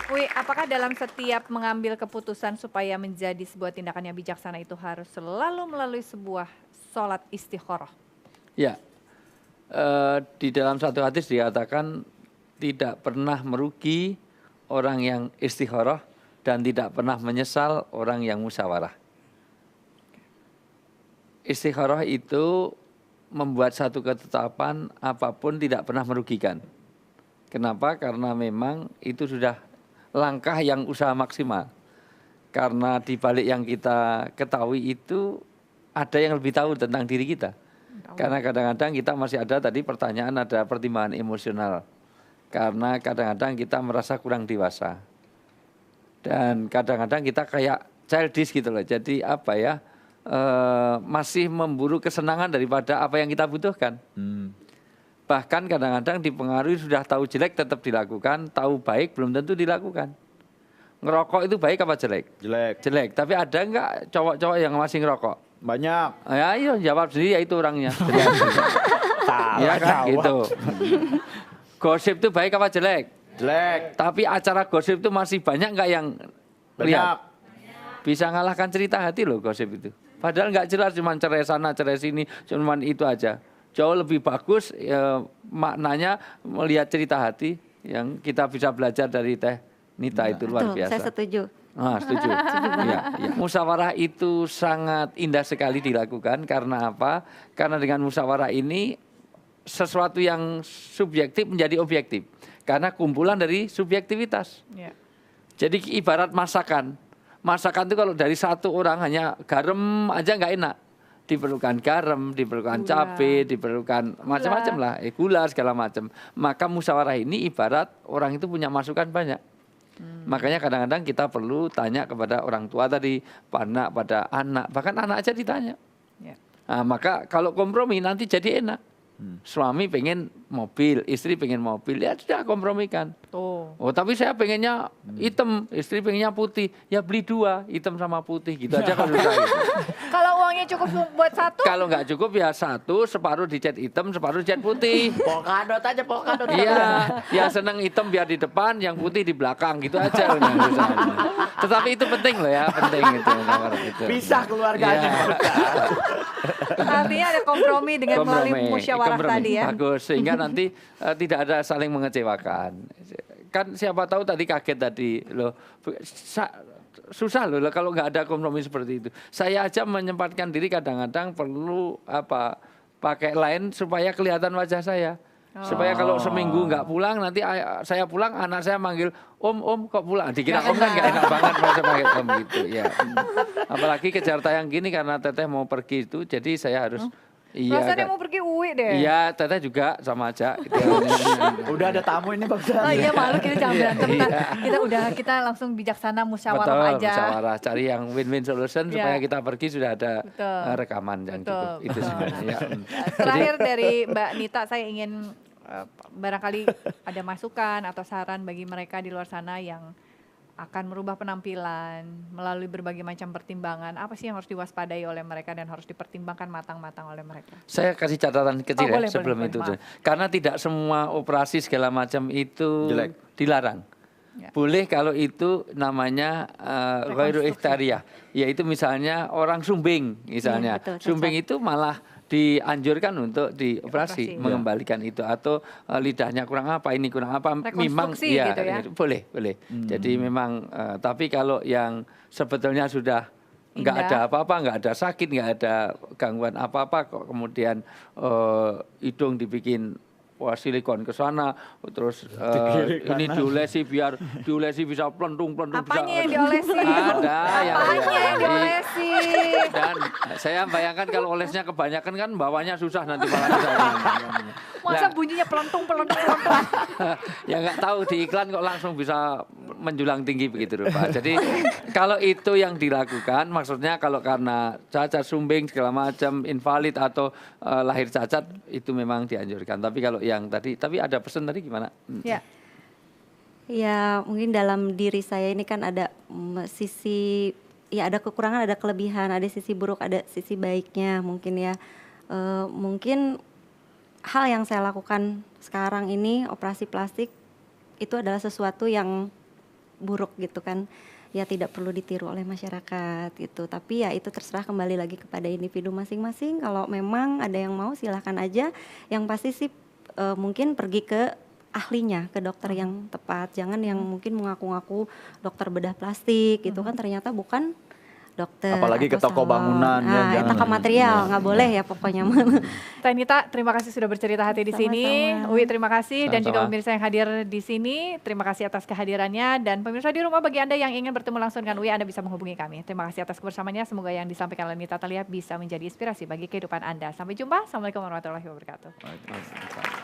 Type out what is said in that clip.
Wih, apakah dalam setiap mengambil keputusan supaya menjadi sebuah tindakan yang bijaksana itu harus selalu melalui sebuah sholat istikharah? Ya, di dalam satu hadis dikatakan tidak pernah merugi orang yang istikharah dan tidak pernah menyesal orang yang musyawarah. Istikharah itu membuat satu ketetapan apapun tidak pernah merugikan. Kenapa? Karena memang itu sudah langkah yang usaha maksimal. Karena di balik yang kita ketahui itu ada yang lebih tahu tentang diri kita. Karena kadang-kadang kita masih ada tadi pertanyaan, ada pertimbangan emosional. Karena kadang-kadang kita merasa kurang dewasa. Dan kadang-kadang kita kayak childish gitu loh. Jadi apa ya, masih memburu kesenangan daripada apa yang kita butuhkan. Bahkan kadang-kadang dipengaruhi sudah tahu jelek tetap dilakukan, tahu baik belum tentu dilakukan. Ngerokok itu baik apa jelek? Jelek. Jelek. Tapi ada enggak cowok-cowok yang masih ngerokok? Banyak. Ya iya, jawab sendiri ya itu orangnya. Salah Ya kan jawab. gitu. Gosip itu baik apa jelek? Jelek. Tapi acara gosip itu masih banyak enggak yang lihat? Banyak. Bisa ngalahkan cerita hati loh gosip itu. Padahal enggak jelas, cuma cerai sana, cerai sini, cuma itu aja. Jauh lebih bagus maknanya melihat cerita hati yang kita bisa belajar dari Teh Nita itu luar Betul, biasa. saya setuju. Setuju. Ya, ya. Musyawarah itu sangat indah sekali dilakukan karena apa? Karena dengan musyawarah ini sesuatu yang subjektif menjadi objektif. Karena kumpulan dari subjektivitas. Ya. Jadi ibarat masakan. Masakan itu kalau dari satu orang hanya garam aja nggak enak. Diperlukan garam, diperlukan Gula. cabai, diperlukan macam-macam lah, gula segala macam. Maka musyawarah ini ibarat orang itu punya masukan banyak. Makanya kadang-kadang kita perlu tanya kepada orang tua tadi, pada anak, bahkan anak aja ditanya. Ya. Nah, maka kalau kompromi nanti jadi enak. Suami pengen mobil, istri pengen mobil, ya sudah kompromikan. Tuh. Oh tapi saya pengennya hitam, istri pengennya putih, ya beli dua, hitam sama putih gitu aja kalau susah. Kalau uangnya cukup buat satu, Kalau nggak cukup ya satu, separuh dicat hitam, separuh dicat putih. Polkadot aja polkadot. Iya, yang seneng hitam biar di depan, yang putih di belakang gitu aja. Tetapi itu penting loh ya, penting itu. Itu. Bisa keluarganya. artinya ada kompromi dengan melalui musyawarah tadi ya. Bagus, sehingga nanti tidak ada saling mengecewakan. Kan siapa tahu tadi kaget tadi loh. Susah loh kalau nggak ada kompromi seperti itu. Saya aja menyempatkan diri kadang-kadang perlu pakai lain supaya kelihatan wajah saya. Supaya kalau seminggu nggak pulang nanti saya pulang anak saya manggil om kok pulang. Dikira om kan nggak enak banget masa pakai om gitu ya. Apalagi kejar tayang gini karena Teteh mau pergi itu jadi saya harus Rasanya mau pergi UI deh. Iya, Teteh juga sama aja. Gitu. Udah ada tamu ini Bang. Oh iya malu kita jangan berantem. Kita langsung bijaksana musyawarah Betul, aja. musyawarah cari yang win-win solution supaya kita pergi sudah ada Betul. rekaman yang Betul, cukup. Itu betul. sebenarnya. Ya. Terakhir dari Mbak Nita saya ingin barangkali ada masukan atau saran bagi mereka di luar sana yang akan merubah penampilan melalui berbagai macam pertimbangan. Apa sih yang harus diwaspadai oleh mereka dan harus dipertimbangkan matang-matang oleh mereka? Saya kasih catatan kecil boleh, sebelum boleh, itu. maaf. Karena tidak semua operasi segala macam itu Jelek. dilarang. Ya. Boleh kalau itu namanya ghairu Rekonstruksi. ikhtiariyah, yaitu misalnya orang sumbing misalnya. Iya, betul, cacat. Sumbing itu malah dianjurkan untuk dioperasi, Dioperasi. mengembalikan itu atau lidahnya kurang apa, ini kurang apa, memang Rekonstruksi gitu ya. boleh. Jadi memang tapi kalau yang sebetulnya sudah nggak Indah. ada apa-apa, nggak ada sakit, nggak ada gangguan apa-apa kok kemudian hidung dibikin silikon ke sana, terus kiri ini kanan. diolesi bisa pelentung Apanya yang bisa. diolesi? Ada Apanya yang diolesi? Dan saya bayangkan kalau olesnya kebanyakan kan bawahnya susah nanti malah Masa bunyinya pelentung. Ya nggak tahu di iklan kok langsung bisa menjulang tinggi begitu Pak. Jadi kalau itu yang dilakukan maksudnya kalau karena cacat sumbing segala macam invalid atau lahir cacat itu memang dianjurkan. Tapi kalau yang tadi tapi ada pesan tadi gimana? Ya. Ya mungkin dalam diri saya ini kan ada sisi, ya ada kekurangan, ada kelebihan, ada sisi buruk, ada sisi baiknya mungkin ya. Mungkin hal yang saya lakukan sekarang ini operasi plastik itu adalah sesuatu yang buruk gitu kan. Ya tidak perlu ditiru oleh masyarakat gitu. Tapi ya itu terserah kembali lagi kepada individu masing-masing. Kalau memang ada yang mau silahkan aja. Yang pasti sih mungkin pergi ke ahlinya, ke dokter yang tepat. Jangan yang mungkin mengaku-ngaku dokter bedah plastik gitu kan ternyata bukan dokter. Apalagi ke atau toko salon. bangunan, ya, Nah, jangan. eta material nggak boleh ya pokoknya. Teh Nita, terima kasih sudah bercerita hati di sini. Sama-sama. Uwi, terima kasih. Dan juga Sama-sama. pemirsa yang hadir di sini, terima kasih atas kehadirannya. Dan pemirsa di rumah, bagi Anda yang ingin bertemu langsung dengan Uwi, Anda bisa menghubungi kami. Terima kasih atas kebersamaannya. Semoga yang disampaikan oleh Nita Talia bisa menjadi inspirasi bagi kehidupan Anda. Sampai jumpa. Assalamualaikum warahmatullahi wabarakatuh. Waalaikumsalam.